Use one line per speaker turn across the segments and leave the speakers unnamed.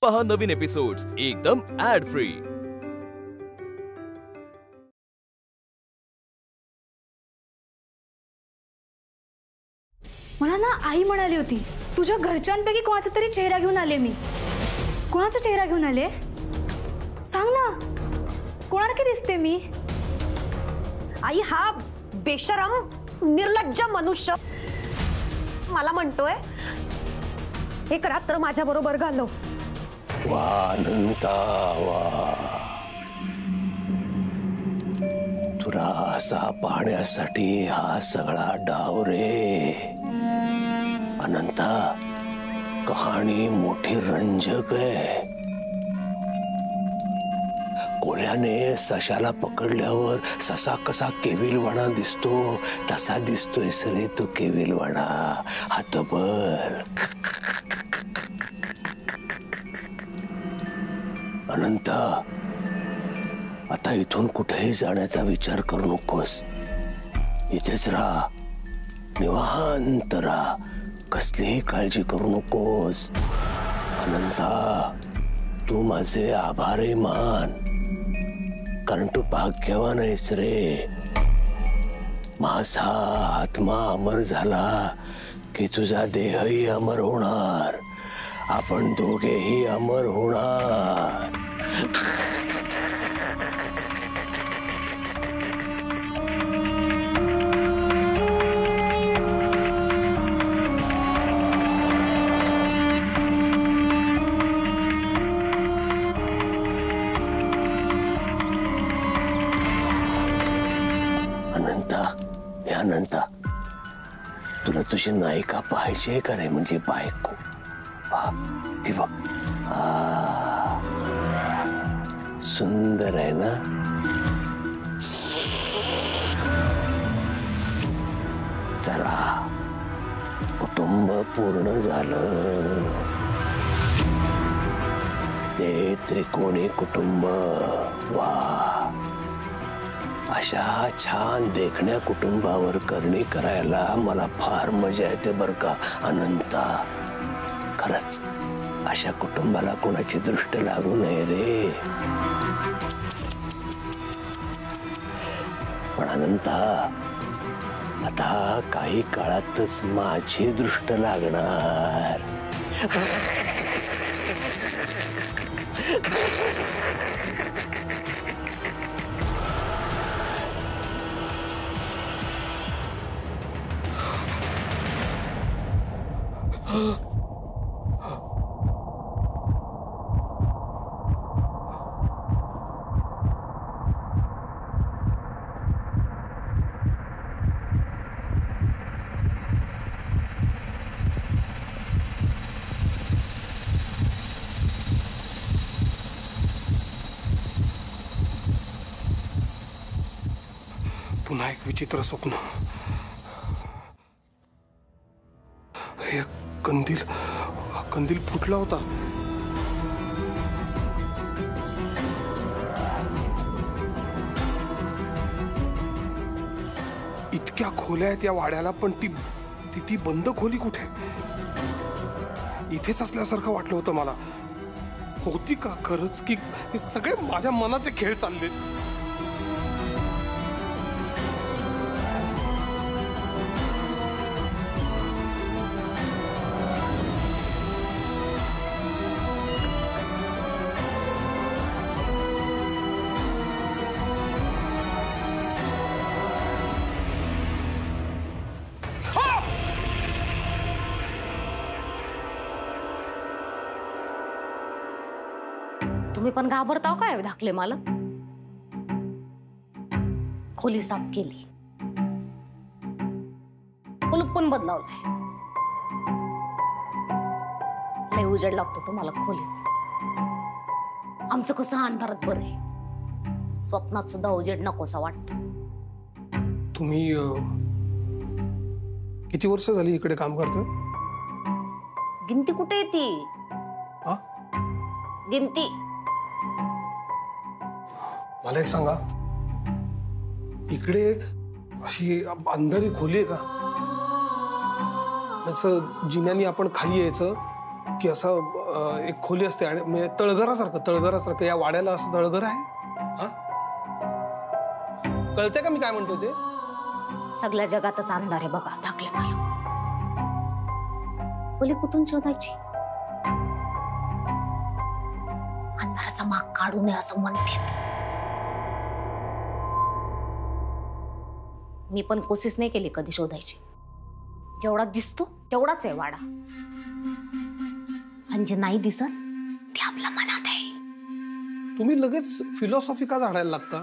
पहा नवीन एपिसोड्स एकदम add free.
मला ना आई म्हणाली होती तुझ्या घरच्यांपैकी कोणाचा तरी चेहरा घेऊन आले मी। कोणाचा चेहरा घेऊन आले सांग ना, कोणासारखी दिसते मी?
आई हा बेशरम निर्लज्ज मनुष्य मला म्हणतोय एक रात्र माझ्या बरोबर घालव।
वा अनंता वा, तुला असा पाहण्यासाठी हा सगळा डाव रे अनंता। कहाणी मोठी रंजक आहे। कोल्याने सशाला पकडल्यावर ससा कसा केविलवाणा दिसतो तसा दिसतोय रे तो केविलवाणा। हातबल अनंता, आता इथून कुठेही जाण्याचा विचार करू नकोस। इथेच राहा, निवांत राहा, कसलीही काळजी करू नकोस। अनंता, तू माझे आभारी मान, कारण तू भाग्यवान आहेस रे। माझा आत्मा अमर झाला की तुझा देहही अमर होणार, आपण दोघेही अमर होणार। अनंता, तुला तुझी नायिका पाहिजे का रे? म्हणजे बायको ती बघ, सुंदर आहे ना? चला, कुटुंब पूर्ण झालं। ते त्रिकोणी कुटुंब, वा, अशा छान देखण्या कुटुंबावर करणी करायला मला फार मजा येते बर का अनंता। खरंच अशा कुटुंबाला कोणाची दृष्ट लागू नये रे। पण अनंता, आता काही काळातच माझी दृष्ट लागणार।
पुन्हा एक विचित्र स्वप्न। हे कंदील फुटला होता। इतक्या खोल्या आहेत या वाड्याला, पण ती बंद खोली कुठे? इथेच असल्यासारखं वाटलं होतं मला। होती का खरंच की हे सगळे माझ्या मनाचे खेळ चालले?
तुम्ही पण घाबरताव काय धाकले मालक? खोली साफ केली, कुलूप पण बदलावलाय। लय उजेड लागतो तुम्हाला खोलीत। आमचं कसं अंधारात बरं आहे, स्वप्नात सुद्धा उजेड नकोसा वाटतो।
तुम्ही किती वर्ष झाली इकडे काम करते?
गिनती कुठे येते? गिनती
मला एक सांगा, इकडे अशी अंधारी खोली आहे का? असं जिन्यानी आपण खाली यायचं की असं एक खोली असते आणि म्हणजे तळघरासारखं या वाड्याला असं तळघर आहे. हा कळतंय का मी काय म्हणतो ते?
सगळ्या जगातच अंधार आहे बघा धाकले मालक. खोली कुठून शोधायची? अंधाराचा माग काढू नये असं म्हणतात. मी पण कोशिश नाही केली कधी शोधायची. जेवढा दिसतो तेवढाच आहे वाडा, आणि जे नाही दिसत ते आपल्या मनात आहे.
तुम्ही लगेच फिलॉसॉफी का झाडायला लागता?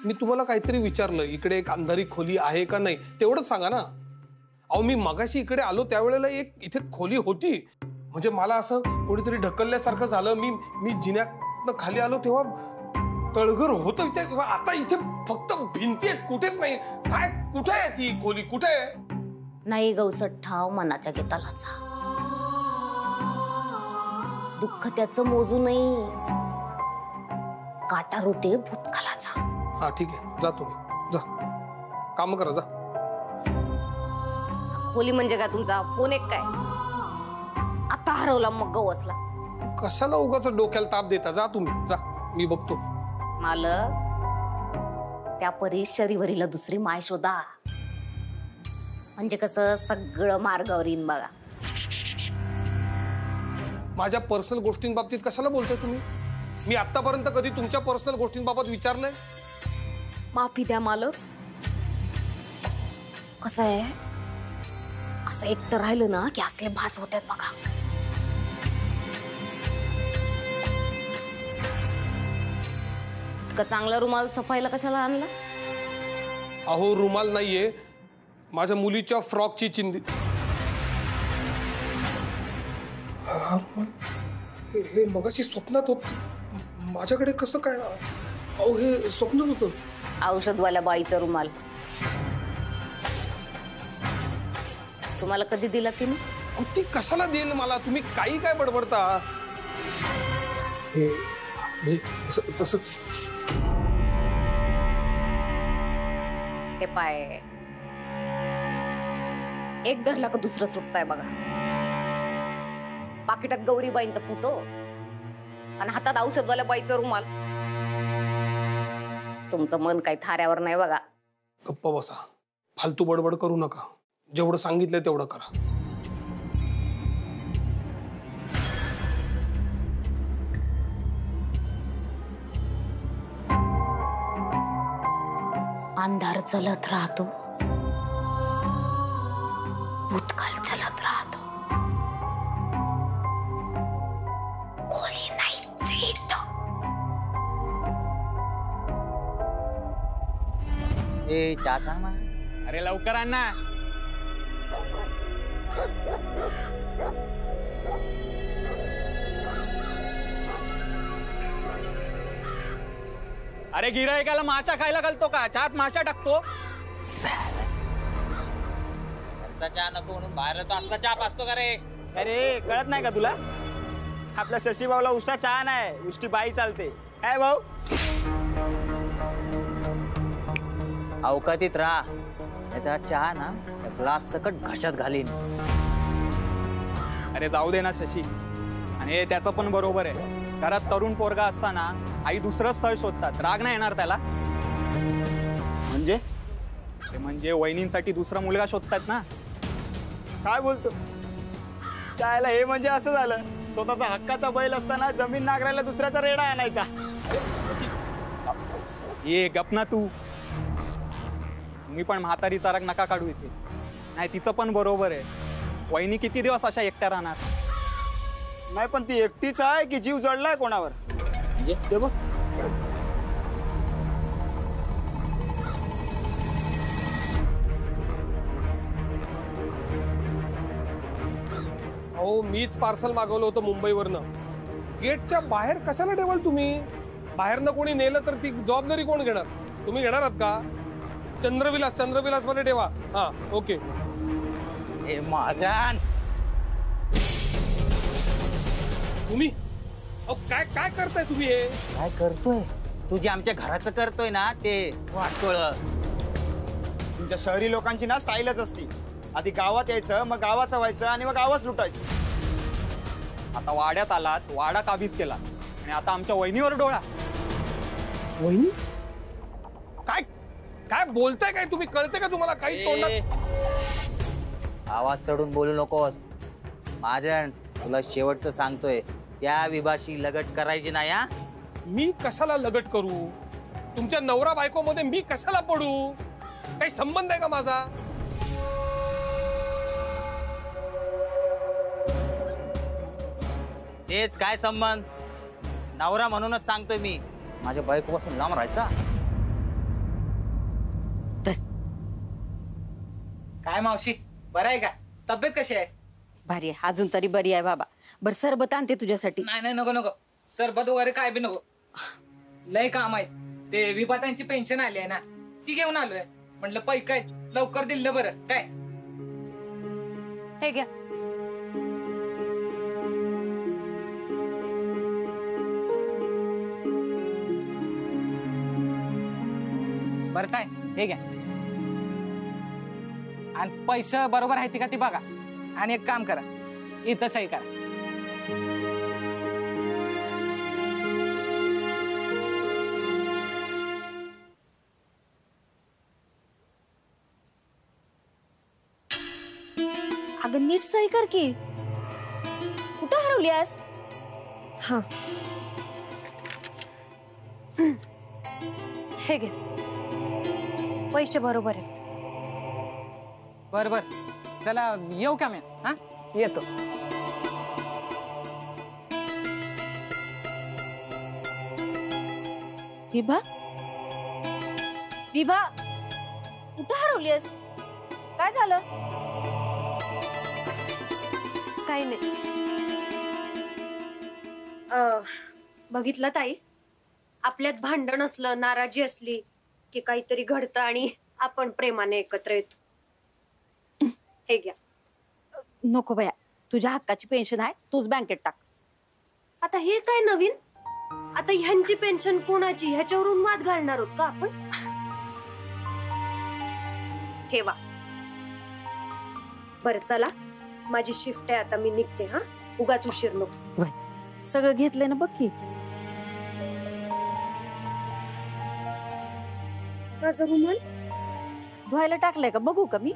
मी तुम्हाला काहीतरी विचारलं, इकडे एक अंधारी खोली आहे का नाही तेवढंच सांगा ना. अहो मी मगाशी इकडे आलो त्यावेळेला एक इथे खोली होती, म्हणजे मला असं कोणीतरी ढकलल्यासारखं झालं. मी जिन्यातनं खाली आलो तेव्हा तळघर होतं इथे. आता इथे फक्त भिंती आहेत, कुठेच नाही. काय कुठे आहे ती खोली? कुठे आहे?
नाही गवसट ठाव मनाच्या गेतालाचा. दुःख त्याचं मोजू नाही, काटा रोते भूतकालाचा.
हा ठीक आहे, जा तुम्ही जा, काम करा जा.
खोली म्हणजे काय तुमचा फोन एक काय? आता हरवला मग गवसला.
कशाला उगाच डोक्याला ताप देता? जा तुम्ही जा, मी बघतो.
मालक, त्या परी शरीवरीला दुसरी माय शोधा, म्हणजे कसं सगळं मार्गावर येईन बघा.
माझ्या पर्सनल गोष्टींबाबतीत कशाला बोलताय तुम्ही? मी आतापर्यंत कधी तुमच्या पर्सनल गोष्टींबाबत विचारलंय?
माफी द्या मालक. कसं आहे, असं एकटं राहिलं ना की असले भास होतात बघा. इतका चांगला रुमाल सफाईला कशाला आणला?
अहो रुमाल नाहीये, माझ्या मुलीच्या फ्रॉकची चिंधी. हे मगाशी स्वप्नात होत, माझ्याकडे कसं काय? अहो हे स्वप्नात होतं.
औषधवाल्या बाईचा रुमाल तुम्हाला कधी दिला तिने?
ती कशाला देईल मला? तुम्ही काही काय बडबडता? हे तसं
ते पाय एक धरला का दुसरं सुटताय बघा. पाकिटात गौरीबाईंचा फोटो आणि हातात औषधवाल्या बाईचा रुमाल. तुमचं मन काही थाऱ्यावर नाही बघा.
गप्पा बसा, फालतू बडबड करू नका. जेवढं सांगितलंय तेवढं करा.
अंधार चलत राहतो, भूतकाळ चलत राहतो, खोली नाहीच येत.
ए चहा सांग ना. अरे लवकर आण ना. अरे गिरायकाला माशा खायला घालतो का? चहात माशा टाकतो. घरचा चहा नको म्हणून बाहेर तो असला चहा पाचतो का रे?
अरे कळत नाही का तुला? आपल्या शशी भाऊला उष्टा चहा नाही, उष्टी बाई चालते. काय भाऊ?
अवकातीत राहा, त्या चहा ना ग्लास सकट घशात घालीन.
अरे जाऊ दे ना शशी. आणि त्याचं पण बरोबर आहे. घरात तरुण पोरगा असताना आई दुसरं स्थळ शोधतात, राग नाही येणार त्याला? म्हणजे ते म्हणजे वहिनींसाठी दुसरा मुलगा शोधतात ना. काय बोलतो त्याला? हे म्हणजे असं झालं, स्वतःचा हक्काचा बैल असताना जमीन नांगरायला दुसऱ्याचा रेडा आणायचा. ये गप ना तू. मी पण म्हातारीचा राग नका काढू इथे. नाही तिचं पण बरोबर आहे. वहिनी किती दिवस अशा एकट्या राहणार? नाही पण ती एकटीच आहे की जीव जडलाय कोणावर? म्हणजे बघ,
अहो मीच पार्सल मागवलं होतं मुंबईवरनं. गेटच्या बाहेर कशाला ठेवाल तुम्ही? बाहेरनं कोणी नेलं तर ती जबाबदारी कोण घेणार? तुम्ही घेणार आहात का? चंद्रविलास मध्ये ठेवा. हा ओके.
ए माझा
तुम्ही काय काय करताय तुम्ही? हे
काय करतोय? तुझे आमच्या घराचं करतोय ना ते वाटोळ.
तुमच्या शहरी लोकांची ना स्टाईलच असती. आधी गावात यायचं, मग गावाचं व्हायचं आणि मग गावच लुटायचं. आता वाड्यात आलात, वाडा काबीज केला आणि आता आमच्या वहिनीवर डोळा.
वहिनी काय काय बोलताय? काय तुम्ही कळते का तुम्हाला काही तोंडात?
आवाज चढून बोलू नकोस महाजन. तुला शेवटचं सांगतोय, त्या विभाशी लगट करायची नाही हा.
मी कशाला लगट करू? तुमच्या नवरा बायको मध्ये मी कशाला पडू? काही संबंध आहे का माझा?
तेच काय संबंध? नवरा म्हणूनच सांगतोय मी, माझ्या बायकोपासून लांब राहायचा.
काय मावशी, बरं आहे का? तब्येत कशी आहे?
भारी आहे, अजून तरी बरी आहे बाबा. बर सरबत आणते तुझ्यासाठी.
नाही नाही, नको नको, सरबत वगैरे काय बी नको. लय काम आहे. ते विभातांची पेन्शन आली आहे ना, ती घेऊन आलोय. म्हटलं पैक आहे, लवकर दिलं बरं. काय
हे घ्या.
बरं काय, हे घ्या. आणि पैसे बरोबर आहे का ती बघा. आणि एक काम करा, इथं सही करा.
अगं नीट सही कर की. कुठं हरवलीस?
हा हे घे. पैसे बरोबर आहेत.
बर बर, चला येऊ का मी? हा येतो.
विभा, विभा कुठं हरवलीस? काय झालं?
काही नाही. बघितलं ताई, आपल्यात भांडण असलं, नाराजी असली की काहीतरी घडतं आणि आपण प्रेमाने एकत्र येतो. हे घ्या.
नको बया, तुझ्या हक्काची पेन्शन आहे, तूच बँकेत टाक.
आता हे काय नवीन? आता ह्यांची पेन्शन कोणाची, ह्याच्यावरून वाद घालणार आहोत का आपण? ठेवा. बरं चला, माझी शिफ्ट आहे आता, मी निघते. हा, उगाच उशीर नको.
सगळं घेतलंय ना बघ की.
माझा रुमाल
धुवायला टाकलाय का? बघू का मी?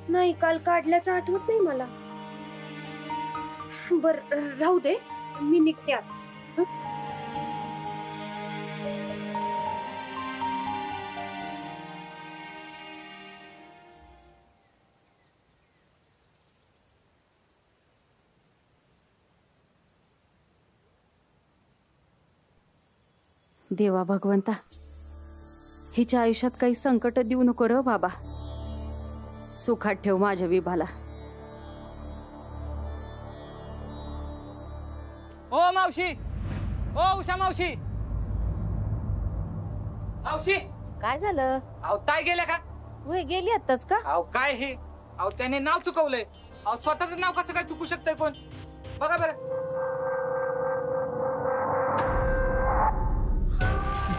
नाही, काल काढल्याचं आठवत नाही मला. बर राहू दे, मी निघते आता.
देवा भगवंता, हिच्या आयुष्यात काही संकट देऊ नको र बाबा. सुखात ठेव माझ्या विभाला.
ओ मावशी, ओ उषा मावशी. मावशी,
काय झालं?
अहो ताई गेल्या का?
वय गेली आत्ताच का?
अहो काय हे, अहो त्याने नाव चुकवलंय. अहो स्वतःच नाव कसं काय चुकू शकतंय कोण? बघा बरं.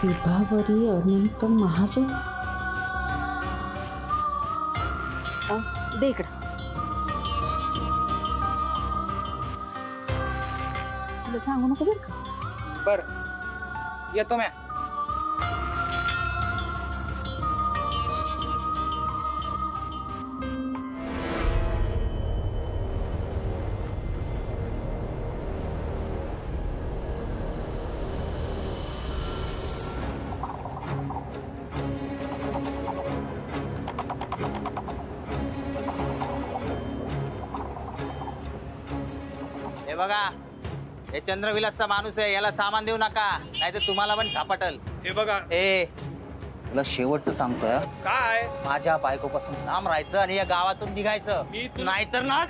विभावरी अनंत महाजन. दे इकडं. तुला सांगू नको बरं का?
बरं येतो म्या.
हे बघा, हे चंद्रविलासचा माणूस आहे, याला सामान देऊ नका, नाहीतर तुम्हाला पण झापटल.
हे बघा.
ए, तुला शेवटचं सांगतोय,
काय?
माझ्या बायकोपासून लांब राहायचं आणि या गावातून निघायचं, नाहीतर ना.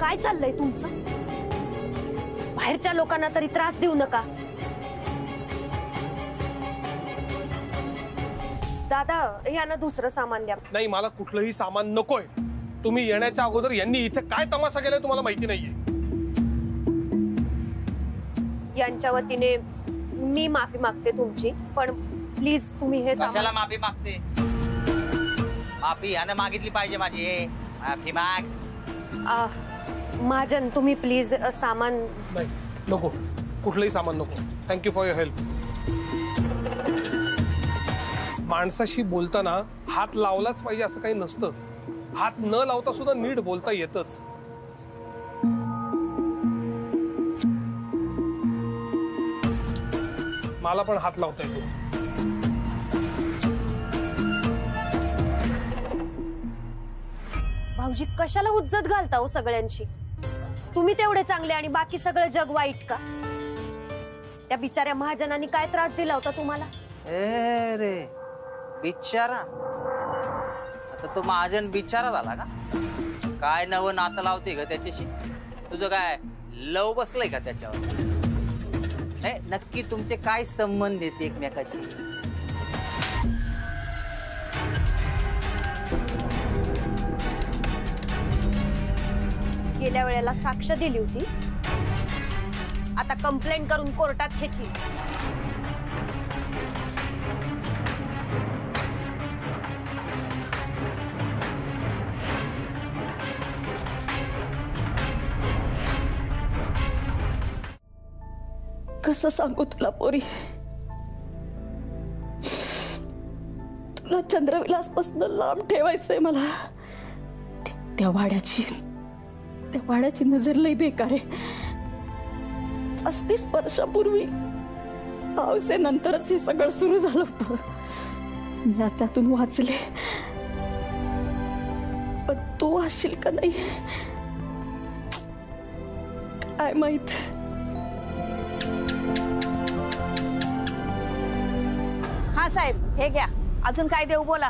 काय चाललंय तुमचं? बाहेरच्या लोकांना तरी त्रास देऊ नका. दादा, यांना दुसरं सामान द्या.
नाही, मला कुठलंही सामान नकोय. तुम्ही येण्याच्या अगोदर यांनी इथे काय तमाशा केलाय तुम्हाला माहिती नाहीये.
यांच्या वतीने मी माफी मागते तुमची, पण प्लीज तुम्ही हे
कशाला माफी मागते? माफी यानं मागितली पाहिजे माझी. माफी माग.
महाजन तुम्ही प्लीज सामान.
नाही नको, कुठलंही सामान नको. Thank you for your help. माणसाशी बोलताना हात लावलाच पाहिजे असं काही नसतं. हात न लावता सुद्धा नीट बोलता येतच. मला पण हात लावता येतो.
भाऊजी कशाला हुज्जत घालता हो सगळ्यांची? तुम्ही तेवढे चांगले आणि बाकी सगळं जग वाईट का? त्या बिचाऱ्या महाजनांनी काय त्रास दिला होता तुम्हाला?
ए रे बिचारा, आता तो महाजन बिचारा झाला का? काय नवं नातं लावते ग त्याच्याशी? तुझं काय लव बसलंय का त्याच्यावर? नक्की तुमचे काय संबंध आहेत एकमेकाशी?
गेल्या वेळेला साक्ष दिली होती, आता कंप्लेंट करून कोर्टात खेची.
कसं सांगू तुला पोरी? तुला चंद्रविलासपासून लांब ठेवायचंय मला. त्या वाड्याची नजर लई बेकार आहे. 35 वर्षापूर्वी पावसानंतरच हे सगळं सुरू झालं होतं. मी त्यातून वाचले, पण तू वाचशील का नाही काय माहित.
हा साहेब, हे घ्या. अजून काय देऊ बोला?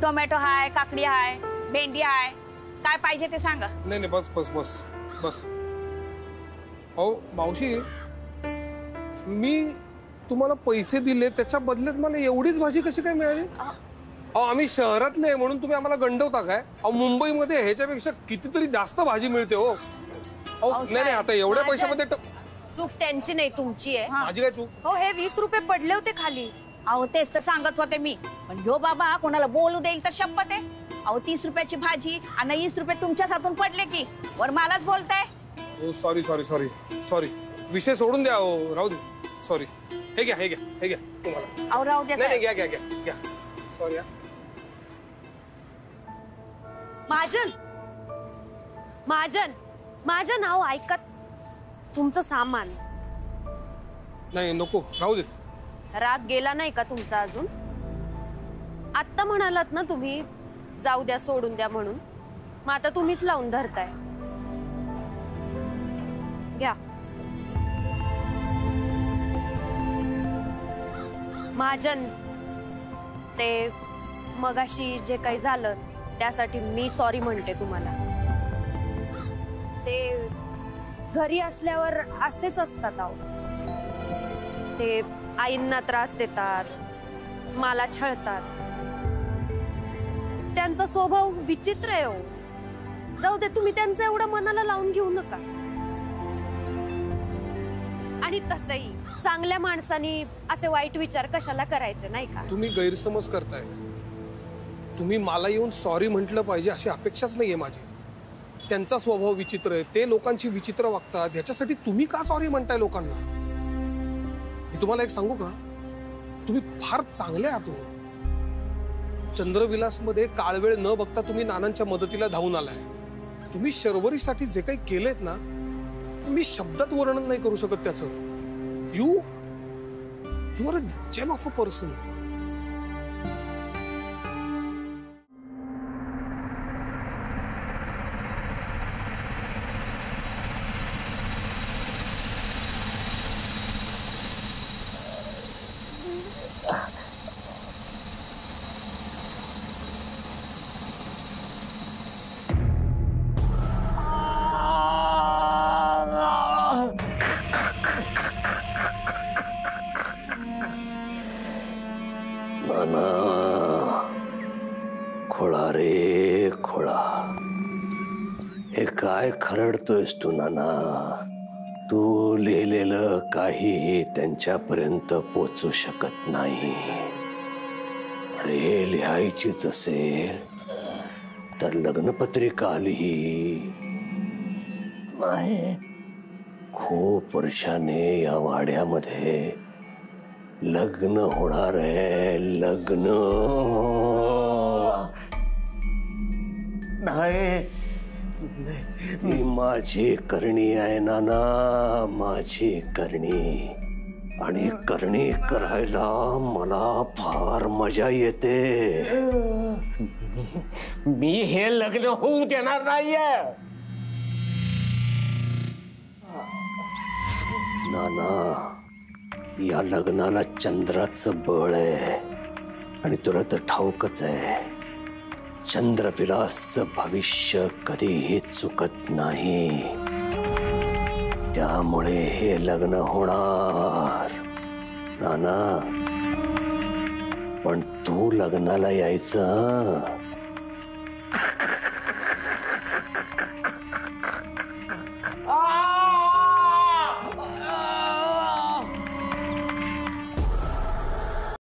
टोमॅटो हाय, काकडी हाय, भेंडी हाय, काय पाहिजे ते सांगा.
नाही नाही, बस बस बस बस. अहो मावशी, मी तुम्हाला पैसे दिले, त्याच्या बदल्यात मला एवढीच भाजी कशी काय मिळाली? अहो आम्ही शहरात नाही म्हणून तुम्ही आम्हाला गंडवता काय? अहो मुंबईमध्ये ह्याच्यापेक्षा कितीतरी जास्त भाजी मिळते हो. अहो नाही नाही, आता एवढ्या पैशामध्ये
चूक त्यांची नाही, तुमची आहे.
माझी काय चूक?
हो, हे 20 रुपये पडले होते खाली.
अहो तेच तर सांगत होते मी. पण ह्यो बाबा कोणाला बोलू देईल तर शपथ आहे. अहो 30 रुपयाची भाजी आणि 20 रुपये तुमच्याच हातून पडले की वर मलाच बोलताय.
हो सॉरी सॉरी सॉरी सॉरी. विषय सोडून द्या हो, राहू दे. सॉरी. हे घ्या हे घ्या हे घ्या तुम्हाला.
अहो राहू द्या.
नाही घ्या घ्या घ्या घ्या. सॉरी.
महाजन महाजन महाजन, अहो ऐकत तुमचं सामान.
नाही नको, राहू देत.
राग गेला नाही का तुमचा अजून? आत्ता म्हणालात ना तुम्ही जाऊ द्या, सोडून द्या म्हणून. मग आता तुम्हीच लावून धरताय. घ्या. महाजन, ते मगाशी जे काही झालं त्यासाठी मी सॉरी म्हणते तुम्हाला. ते घरी असल्यावर असेच असतात अहो. ते आईंना त्रास देतात, मला छळतात. त्यांचा स्वभाव विचित्र आहे हो. जाऊ दे, तुम्ही त्यांचं एवढं मनाला लावून घेऊ नका. आणि तसंही चांगल्या माणसानी असे वाईट विचार कशाला करायचे, नाही का?
तुम्ही गैरसमज करताय. तुम्ही मला येऊन सॉरी म्हटलं पाहिजे अशी अपेक्षाच नाहीये माझी. त्यांचा स्वभाव विचित्र आहे, ते लोकांची विचित्र वागतात, ह्याच्यासाठी तुम्ही का सॉरी म्हणताय लोकांना? मी तुम्हाला एक सांगू का, तुम्ही फार चांगले आहात हो. चंद्रविलासमध्ये काळवेळ न बघता तुम्ही नानांच्या मदतीला धावून आलाय. तुम्ही शर्वरीसाठी जे काही केलेत ना, मी शब्दात वर्णन नाही करू शकत त्याचं. You are a gem of a person.
खोळा रे खोळा, हे काय खरडतोयस तू नाना? तू लिहिलेलं काहीही त्यांच्यापर्यंत पोचू शकत नाही. अरे लिहायचीच असेल तर लग्नपत्रिका आली ही नाही. खूप वर्षाने या वाड्यामध्ये लग्न होणार आहे. लग्न नाही, ती माझी करणी आहे नाना, माझी करणी. आणि करणी करायला मला फार मजा येते. मी हे लग्न होऊ देणार नाहीये नाना. या लग्नाला चंद्राचं बळ आहे आणि तुला तर ठाऊकच आहे, चंद्रविलासचं भविष्य कधीही चुकत नाही. त्यामुळे हे लग्न होणार नाना. पण तू लग्नाला यायचं.